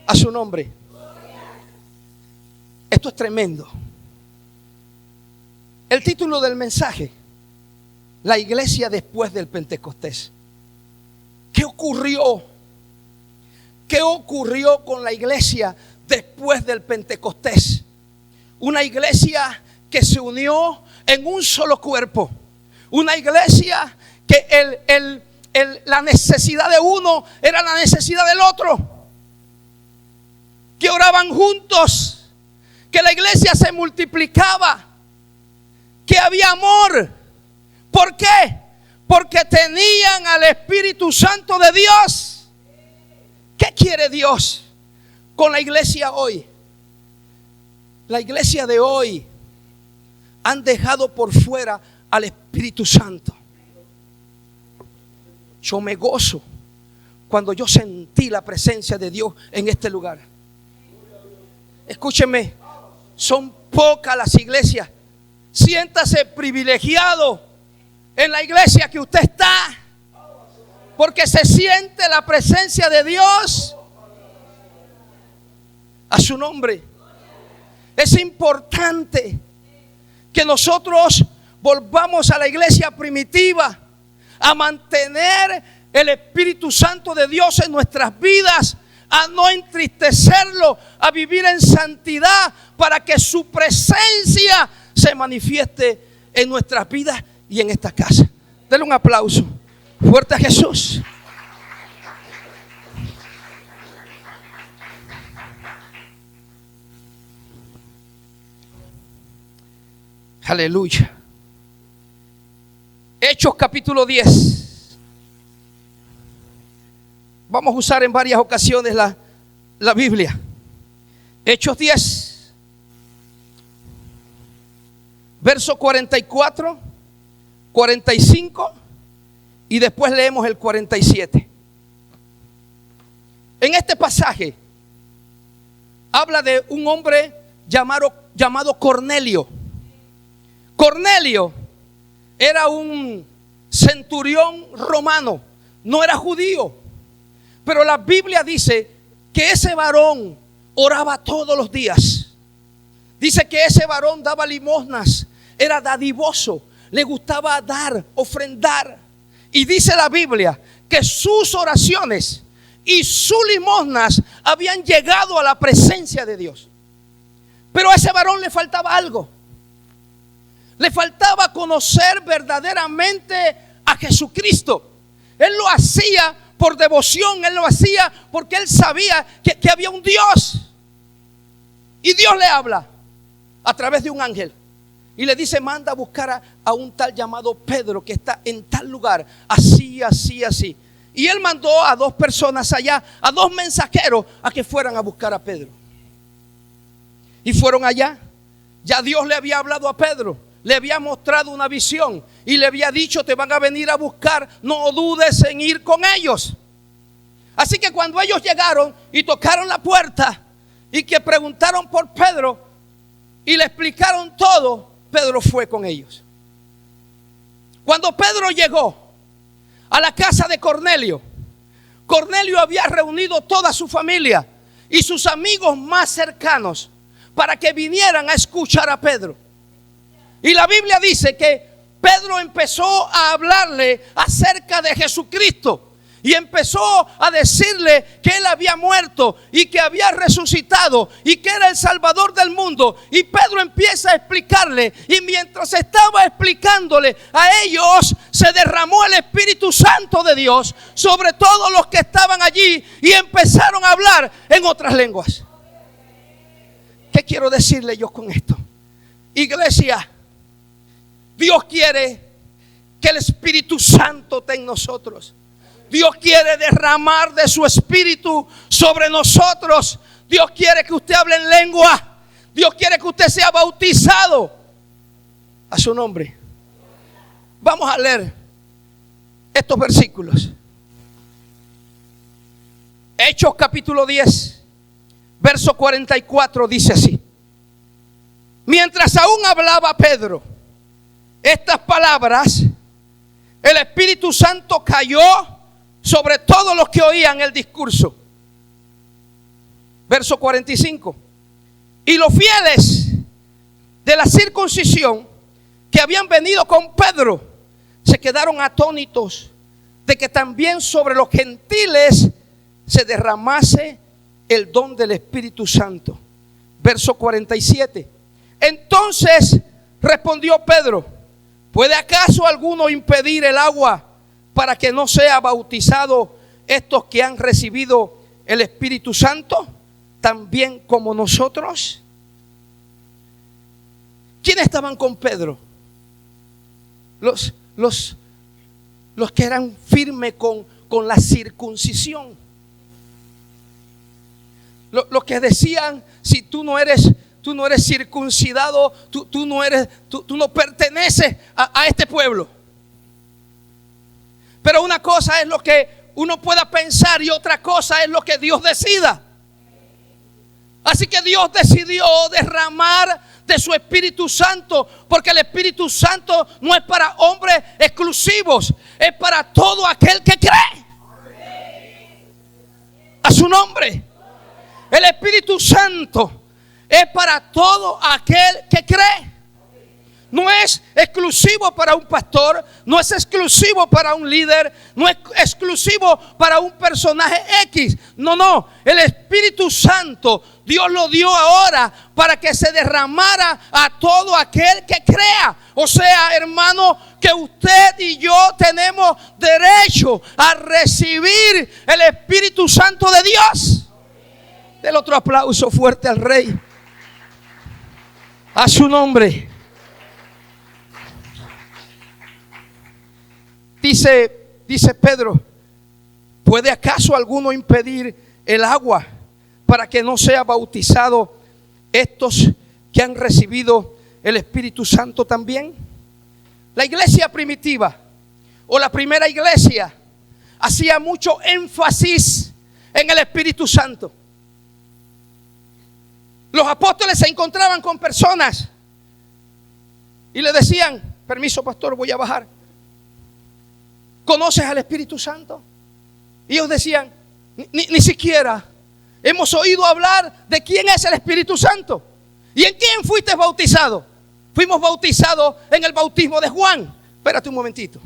S3: a su nombre. Esto es tremendo. El título del mensaje: la iglesia después del Pentecostés. ¿Qué ocurrió? ¿Qué ocurrió con la iglesia después del Pentecostés? Una iglesia que se unió en un solo cuerpo. Una iglesia que la necesidad de uno era la necesidad del otro. Que oraban juntos. Que la iglesia se multiplicaba. Que había amor. ¿Por qué? Porque tenían al Espíritu Santo de Dios. ¿Qué quiere Dios con la iglesia hoy? La iglesia de hoy han dejado por fuera al Espíritu Santo. Yo me gozo cuando yo sentí la presencia de Dios en este lugar. Escúcheme, son pocas las iglesias. Siéntase privilegiado en la iglesia que usted está, porque se siente la presencia de Dios a su nombre. Es importante que nosotros volvamos a la iglesia primitiva, a mantener el Espíritu Santo de Dios en nuestras vidas, a no entristecerlo, a vivir en santidad, para que su presencia se manifieste en nuestras vidas y en esta casa. Denle un aplauso fuerte a Jesús. Aleluya. Hechos capítulo 10. vamos a usar en varias ocasiones la Biblia. Hechos 10, verso 44, 45 y después leemos el 47. En este pasaje habla de un hombre llamado Cornelio. Cornelio era un centurión romano, no era judío, pero la Biblia dice que ese varón oraba todos los días. Dice que ese varón daba limosnas, era dadivoso, le gustaba dar, ofrendar. Y dice la Biblia que sus oraciones y sus limosnas habían llegado a la presencia de Dios. Pero a ese varón le faltaba algo. Le faltaba conocer verdaderamente a Jesucristo. Él lo hacía por devoción, él lo hacía porque él sabía que había un Dios. Y Dios le habla a través de un ángel y le dice: manda a buscar a un tal llamado Pedro que está en tal lugar, así, así, así. Y él mandó a 2 personas allá, a 2 mensajeros, a que fueran a buscar a Pedro. Y fueron allá. Ya Dios le había hablado a Pedro, le había mostrado una visión y le había dicho: te van a venir a buscar, no dudes en ir con ellos. Así que cuando ellos llegaron y tocaron la puerta y que preguntaron por Pedro y le explicaron todo, Pedro fue con ellos. Cuando Pedro llegó a la casa de Cornelio, Cornelio había reunido toda su familia y sus amigos más cercanos para que vinieran a escuchar a Pedro. Y la Biblia dice que Pedro empezó a hablarle acerca de Jesucristo y empezó a decirle que él había muerto y que había resucitado y que era el Salvador del mundo. Y Pedro empieza a explicarle, y mientras estaba explicándole a ellos, se derramó el Espíritu Santo de Dios sobre todos los que estaban allí y empezaron a hablar en otras lenguas. ¿Qué quiero decirle yo con esto? Iglesia, Dios quiere que el Espíritu Santo esté en nosotros. Dios quiere derramar de su Espíritu sobre nosotros. Dios quiere que usted hable en lengua. Dios quiere que usted sea bautizado a su nombre. Vamos a leer estos versículos. Hechos capítulo 10, verso 44 dice así: mientras aún hablaba Pedro estas palabras, el Espíritu Santo cayó sobre todos los que oían el discurso. Verso 45. Y los fieles de la circuncisión que habían venido con Pedro se quedaron atónitos de que también sobre los gentiles se derramase el don del Espíritu Santo. Verso 47. Entonces respondió Pedro: ¿puede acaso alguno impedir el agua para que no sea bautizado estos que han recibido el Espíritu Santo también como nosotros? ¿Quiénes estaban con Pedro? Los que eran firmes con la circuncisión. Los que decían: si tú no eres circuncidado, tú no perteneces a este pueblo. Pero una cosa es lo que uno pueda pensar y otra cosa es lo que Dios decida. Así que Dios decidió derramar de su Espíritu Santo, porque el Espíritu Santo no es para hombres exclusivos, es para todo aquel que cree. A su nombre. El Espíritu Santo es para todo aquel que cree. No es exclusivo para un pastor, no es exclusivo para un líder, no es exclusivo para un personaje X. No, el Espíritu Santo Dios lo dio ahora para que se derramara a todo aquel que crea. O sea, hermano, que usted y yo tenemos derecho a recibir el Espíritu Santo de Dios. Del otro aplauso fuerte al Rey. A su nombre. Dice Pedro: ¿Puede acaso alguno impedir el agua para que no sea bautizado estos que han recibido el Espíritu Santo también? La iglesia primitiva o la primera iglesia hacía mucho énfasis en el Espíritu Santo. Los apóstoles se encontraban con personas y le decían: permiso, pastor, voy a bajar. ¿Conoces al Espíritu Santo? Y ellos decían: ni siquiera hemos oído hablar de quién es el Espíritu Santo. ¿Y en quién fuiste bautizado? Fuimos bautizados en el bautismo de Juan. Espérate un momentito,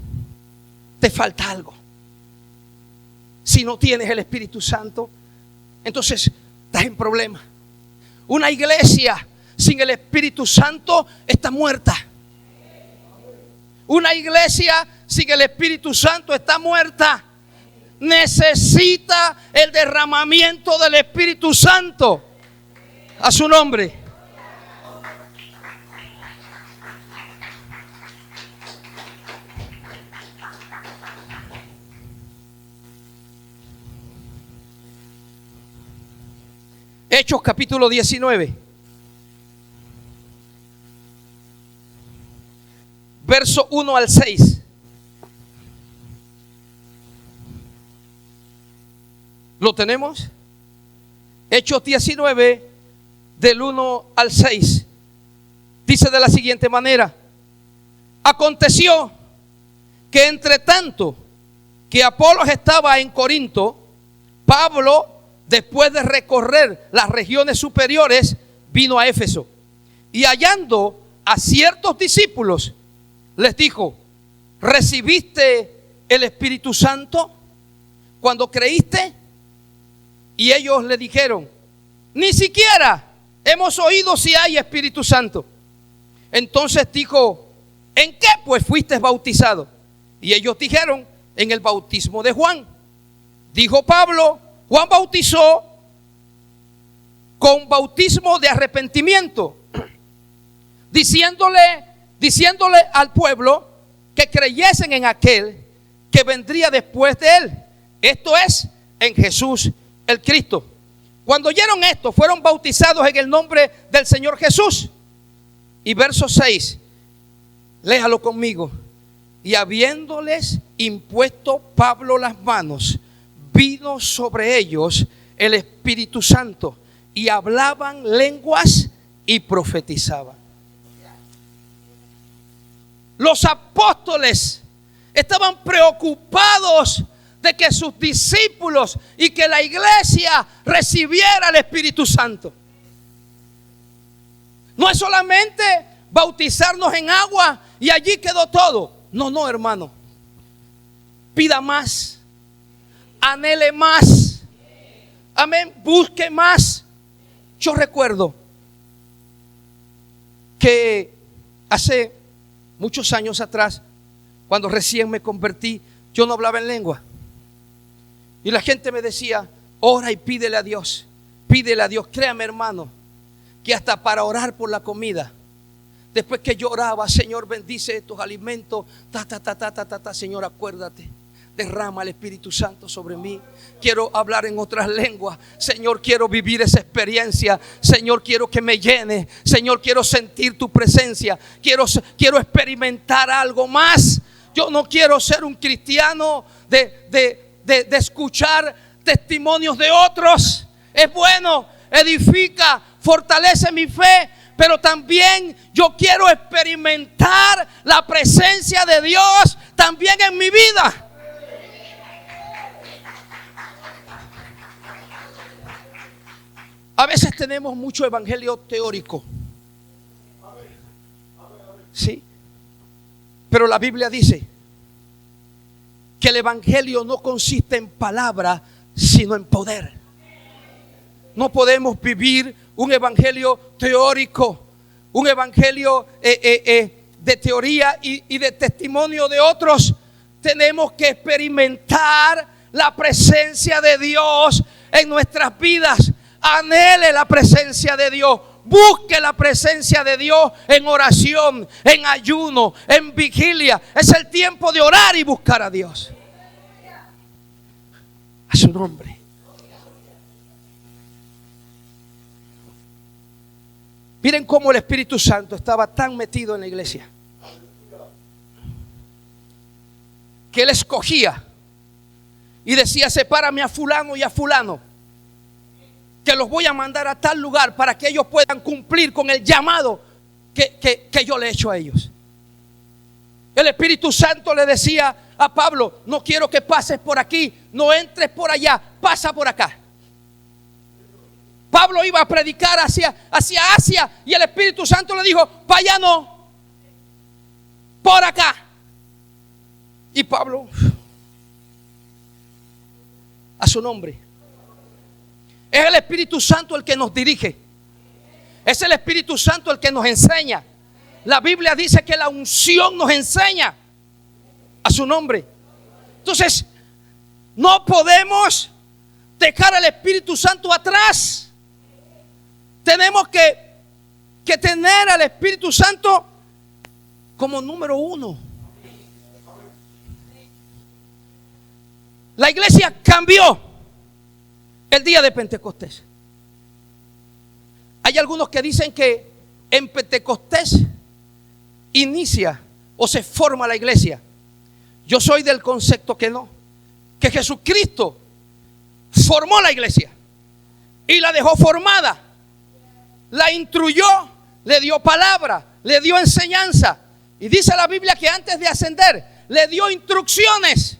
S3: te falta algo. Si no tienes el Espíritu Santo, entonces estás en problema. Una iglesia sin el Espíritu Santo está muerta. Una iglesia sin el Espíritu Santo está muerta. Necesita el derramamiento del Espíritu Santo. A su nombre. Hechos capítulo 19, verso 1 al 6. ¿Lo tenemos? Hechos 19, del 1 al 6. Dice de la siguiente manera: aconteció que entre tanto que Apolos estaba en Corinto, Pablo, después de recorrer las regiones superiores, vino a Éfeso. Y hallando a ciertos discípulos, les dijo: ¿recibiste el Espíritu Santo cuando creíste? Y ellos le dijeron: ni siquiera hemos oído si hay Espíritu Santo. Entonces dijo: ¿en qué pues fuiste bautizado? Y ellos dijeron: en el bautismo de Juan. Dijo Pablo: Juan bautizó con bautismo de arrepentimiento, diciéndole al pueblo que creyesen en aquel que vendría después de él, esto es, en Jesús el Cristo. Cuando oyeron esto, fueron bautizados en el nombre del Señor Jesús. Y verso 6, léalo conmigo. Y habiéndoles impuesto Pablo las manos, vino sobre ellos el Espíritu Santo, y hablaban lenguas y profetizaban. Los apóstoles estaban preocupados de que sus discípulos y que la iglesia recibiera el Espíritu Santo. No es solamente bautizarnos en agua y allí quedó todo. No, hermano. Pida más. Anhele más. Amén. Busque más. Yo recuerdo que hace muchos años atrás, cuando recién me convertí, yo no hablaba en lengua. Y la gente me decía: ora y pídele a Dios. Pídele a Dios. Créame, hermano, que hasta para orar por la comida, después que yo oraba: Señor, bendice estos alimentos, Señor, acuérdate, derrama el Espíritu Santo sobre mí. Quiero hablar en otras lenguas. Señor, quiero vivir esa experiencia. Señor, quiero que me llene. Señor, quiero sentir tu presencia. Quiero experimentar algo más. Yo no quiero ser un cristiano de escuchar testimonios de otros. Es bueno, edifica, fortalece mi fe, pero también yo quiero experimentar la presencia de Dios también en mi vida. A veces tenemos mucho evangelio teórico. Sí. Pero la Biblia dice que el evangelio no consiste en palabra, sino en poder. No podemos vivir un evangelio teórico, un evangelio de teoría y de testimonio de otros. Tenemos que experimentar la presencia de Dios en nuestras vidas. Anhele la presencia de Dios. Busque la presencia de Dios en oración, en ayuno, en vigilia. Es el tiempo de orar y buscar a Dios. A su nombre. Miren cómo el Espíritu Santo estaba tan metido en la iglesia que él escogía y decía: sepárame a fulano y a fulano, que los voy a mandar a tal lugar para que ellos puedan cumplir con el llamado que yo le he hecho a ellos. El Espíritu Santo le decía a Pablo: no quiero que pases por aquí, no entres por allá, pasa por acá. Pablo iba a predicar hacia Asia y el Espíritu Santo le dijo: para allá no, por acá. Y Pablo, a su nombre. Es el Espíritu Santo el que nos dirige. Es el Espíritu Santo el que nos enseña. La Biblia dice que la unción nos enseña. A su nombre. Entonces, no podemos dejar al Espíritu Santo atrás. Tenemos que tener al Espíritu Santo como número uno. La iglesia cambió el día de Pentecostés. Hay algunos que dicen que en Pentecostés inicia o se forma la iglesia. Yo soy del concepto que no, que Jesucristo formó la iglesia y la dejó formada, la instruyó, le dio palabra, le dio enseñanza, y dice la Biblia que antes de ascender le dio instrucciones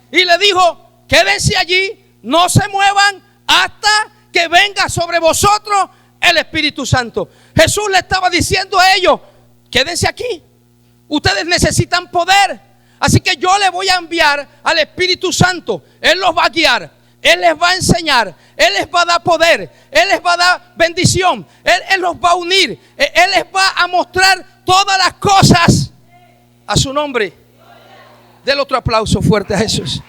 S3: y le dijo: quédense allí, no se muevan hasta que venga sobre vosotros el Espíritu Santo. Jesús le estaba diciendo a ellos: quédense aquí, ustedes necesitan poder, así que yo les voy a enviar al Espíritu Santo. Él los va a guiar, Él les va a enseñar, Él les va a dar poder, Él les va a dar bendición, Él los va a unir, Él les va a mostrar todas las cosas. A su nombre. Del otro aplauso fuerte a Jesús.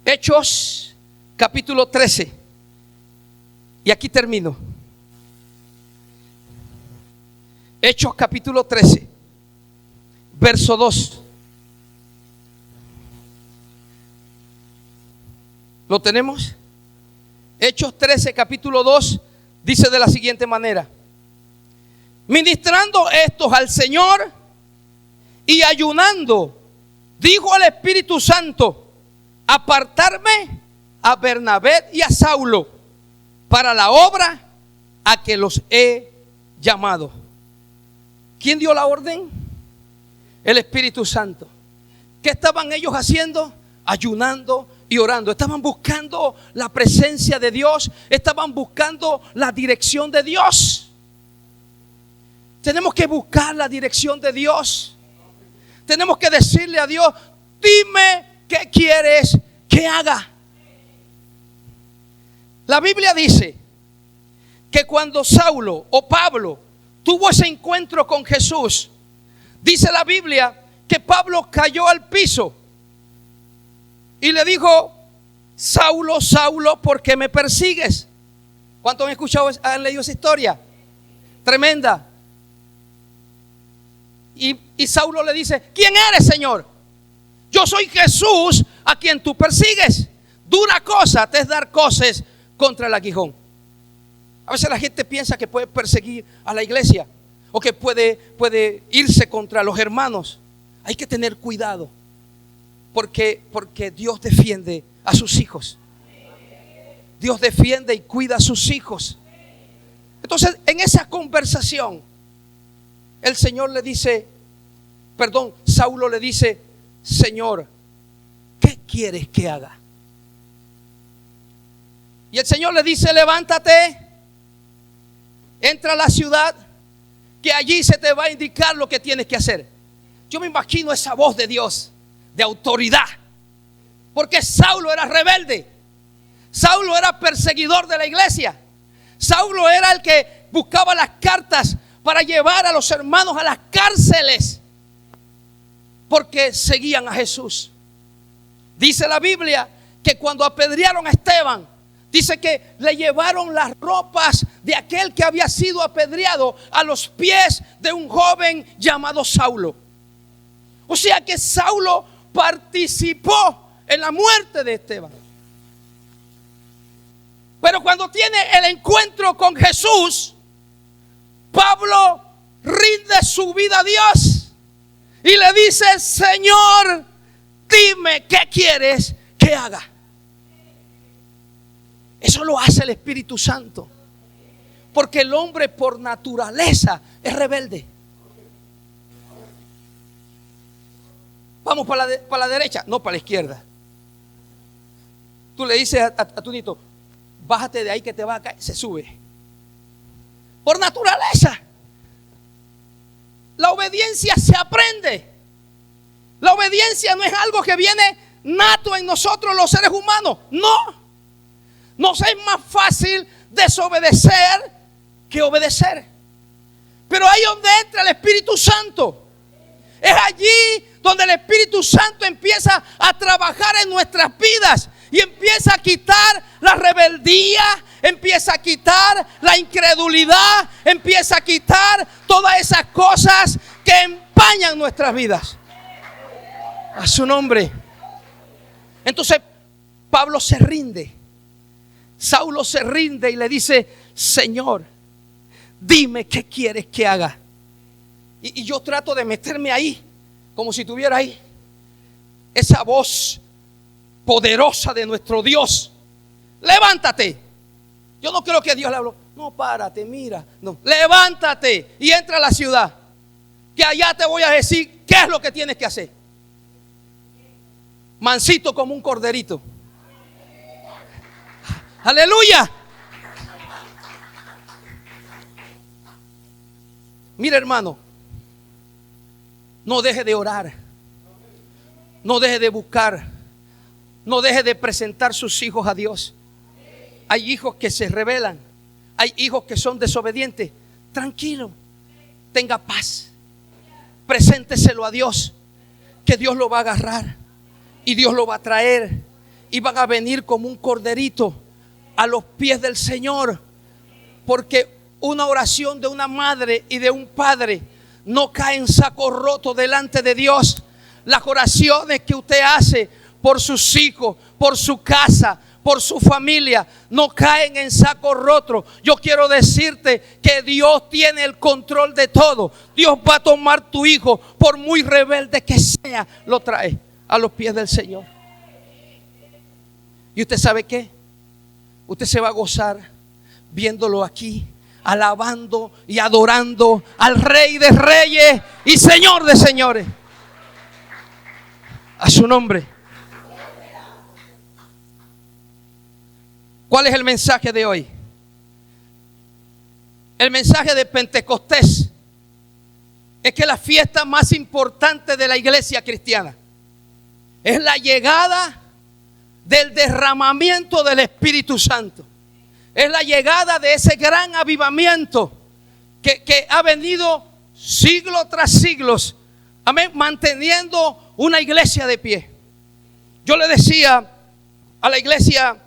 S3: Hechos capítulo 13. Y aquí termino. Hechos capítulo 13, verso 2. ¿Lo tenemos? Hechos 13, capítulo 2, dice de la siguiente manera: ministrando estos al Señor y ayunando, dijo al Espíritu Santo: apartarme a Bernabé y a Saulo para la obra a que los he llamado. ¿Quién dio la orden? El Espíritu Santo. ¿Qué estaban ellos haciendo? Ayunando y orando. Estaban buscando la presencia de Dios. Estaban buscando la dirección de Dios. Tenemos que buscar la dirección de Dios. Tenemos que decirle a Dios: dime qué quieres que haga. La Biblia dice que cuando Saulo o Pablo tuvo ese encuentro con Jesús, dice la Biblia que Pablo cayó al piso y le dijo: Saulo, Saulo, ¿por qué me persigues? ¿Cuántos han escuchado, han leído esa historia? Tremenda. Y Saulo le dice: ¿quién eres, Señor? Yo soy Jesús a quien tú persigues. Dura cosa te es dar coces contra el aguijón. A veces la gente piensa que puede perseguir a la iglesia o que puede irse contra los hermanos. Hay que tener cuidado porque Dios defiende a sus hijos. Dios defiende y cuida a sus hijos. Entonces, en esa conversación, el Señor le dice, Saulo le dice: Señor, ¿qué quieres que haga? Y el Señor le dice: levántate, entra a la ciudad, que allí se te va a indicar lo que tienes que hacer. Yo me imagino esa voz de Dios, de autoridad, porque Saulo era rebelde. Saulo era perseguidor de la iglesia. Saulo era el que buscaba las cartas para llevar a los hermanos a las cárceles, porque seguían a Jesús. Dice la Biblia que cuando apedrearon a Esteban, Dice que le llevaron las ropas de aquel que había sido apedreado a los pies de un joven llamado Saulo. O sea que Saulo participó en la muerte de Esteban. Pero cuando tiene el encuentro con Jesús, Pablo rinde su vida a Dios y le dice: Señor, dime qué quieres que haga. Eso lo hace el Espíritu Santo, porque el hombre por naturaleza es rebelde. Vamos para la derecha, no para la izquierda. Tú le dices a tu nieto: bájate de ahí que te va a caer. Se sube. Por naturaleza. La obediencia se aprende. La obediencia no es algo que viene nato en nosotros los seres humanos. No. Nos es más fácil desobedecer que obedecer. Pero ahí donde entra el Espíritu Santo. Es allí donde el Espíritu Santo empieza a trabajar en nuestras vidas y empieza a quitar la rebeldía, empieza a quitar la incredulidad, empieza a quitar todas esas cosas que empañan nuestras vidas. A su nombre. Entonces Pablo se rinde. Saulo se rinde y le dice: Señor, dime qué quieres que haga. Y yo trato de meterme ahí, como si estuviera ahí. Esa voz poderosa de nuestro Dios: levántate. Yo no creo que Dios le habló: no, párate, mira. No, levántate y entra a la ciudad, que allá te voy a decir qué es lo que tienes que hacer. Mansito como un corderito. Aleluya. Mira, hermano, no deje de orar, no deje de buscar, no deje de presentar sus hijos a Dios. Hay hijos que se rebelan, hay hijos que son desobedientes. Tranquilo, tenga paz, presénteselo a Dios, que Dios lo va a agarrar y Dios lo va a traer y van a venir como un corderito a los pies del Señor. Porque una oración de una madre y de un padre no cae en saco roto delante de Dios. Las oraciones que usted hace por sus hijos, por su casa, por su familia, no caen en saco roto. Yo quiero decirte que Dios tiene el control de todo. Dios va a tomar tu hijo, por muy rebelde que sea, lo trae a los pies del Señor. ¿Y usted sabe qué? Usted se va a gozar viéndolo aquí, alabando y adorando al Rey de Reyes y Señor de Señores. A su nombre. ¿Cuál es el mensaje de hoy? El mensaje de Pentecostés es que la fiesta más importante de la iglesia cristiana es la llegada del derramamiento del Espíritu Santo. Es la llegada de ese gran avivamiento que ha venido siglo tras siglos, amén, manteniendo una iglesia de pie. Yo le decía a la iglesia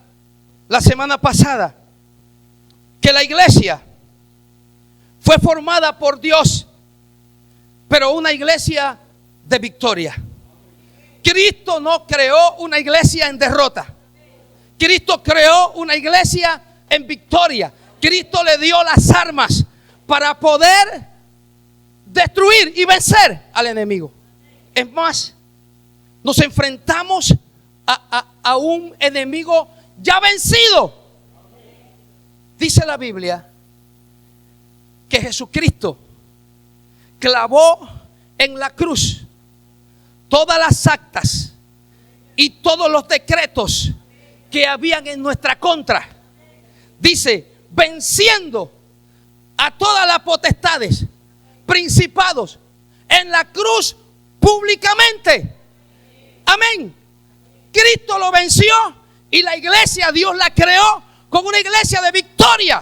S3: la semana pasada que la iglesia fue formada por Dios, pero una iglesia de victoria. Cristo no creó una iglesia en derrota. Cristo creó una iglesia en victoria. Cristo le dio las armas para poder destruir y vencer al enemigo. Es más, nos enfrentamos a un enemigo ya vencido. Dice la Biblia que Jesucristo clavó en la cruz todas las actas y todos los decretos que habían en nuestra contra. Dice, venciendo a todas las potestades, principados, en la cruz públicamente. Amén. Cristo lo venció y la iglesia Dios la creó como una iglesia de victoria.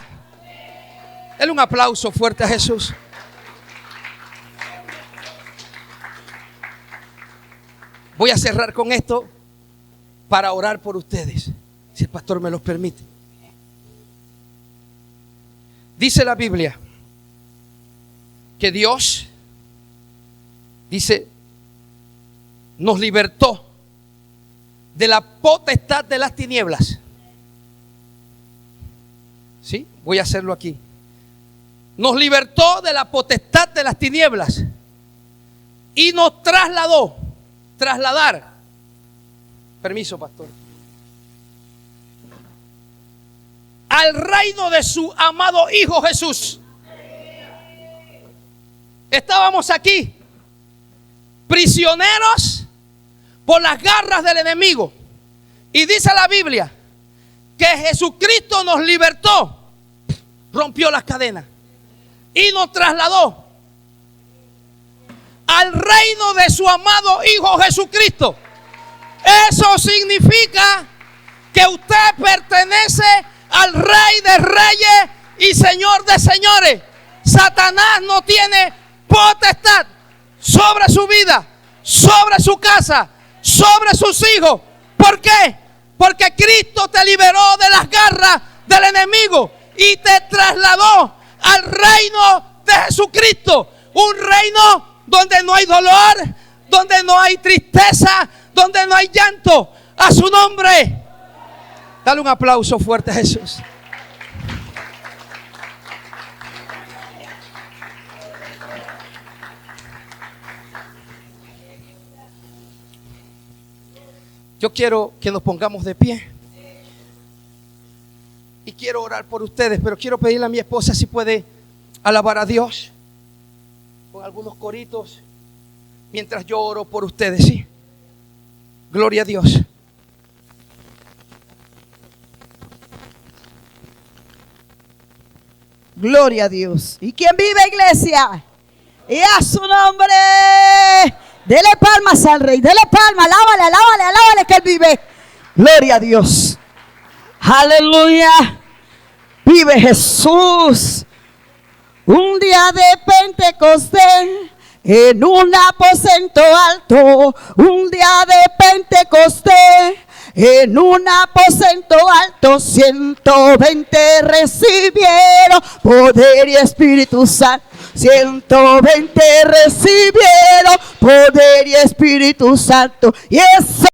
S3: Dale un aplauso fuerte a Jesús. Voy a cerrar con esto para orar por ustedes, si el pastor me los permite. Dice la Biblia que Dios, dice, nos libertó de la potestad de las tinieblas. ¿Sí? Voy a hacerlo aquí. Nos libertó de la potestad de las tinieblas y nos trasladó. Trasladar. Permiso, pastor. Al reino de su amado Hijo Jesús. Estábamos aquí, prisioneros por las garras del enemigo. Y dice la Biblia que Jesucristo nos libertó, rompió las cadenas y nos trasladó al reino de su amado Hijo Jesucristo. Eso significa que usted pertenece al Rey de Reyes y Señor de Señores. Satanás no tiene potestad sobre su vida, sobre su casa, sobre sus hijos. ¿Por qué? Porque Cristo te liberó de las garras del enemigo y te trasladó al reino de Jesucristo. Un reino donde no hay dolor, donde no hay tristeza, donde no hay llanto. A su nombre. Dale un aplauso fuerte a Jesús. Yo quiero que nos pongamos de pie. Y quiero orar por ustedes, pero quiero pedirle a mi esposa si puede alabar a Dios con algunos coritos mientras yo oro por ustedes, ¿sí? Gloria a Dios.
S4: Gloria a Dios. ¿Y quién vive, iglesia? Y a su nombre. Dele palmas al Rey. Dele palmas. Alábale, alábale, alábale que Él vive. Gloria a Dios. Aleluya. Vive Jesús. Un día de Pentecostés, en un aposento alto. Un día de Pentecostés, en un aposento alto, 120 recibieron poder y Espíritu Santo. 120 recibieron poder y Espíritu Santo. Y eso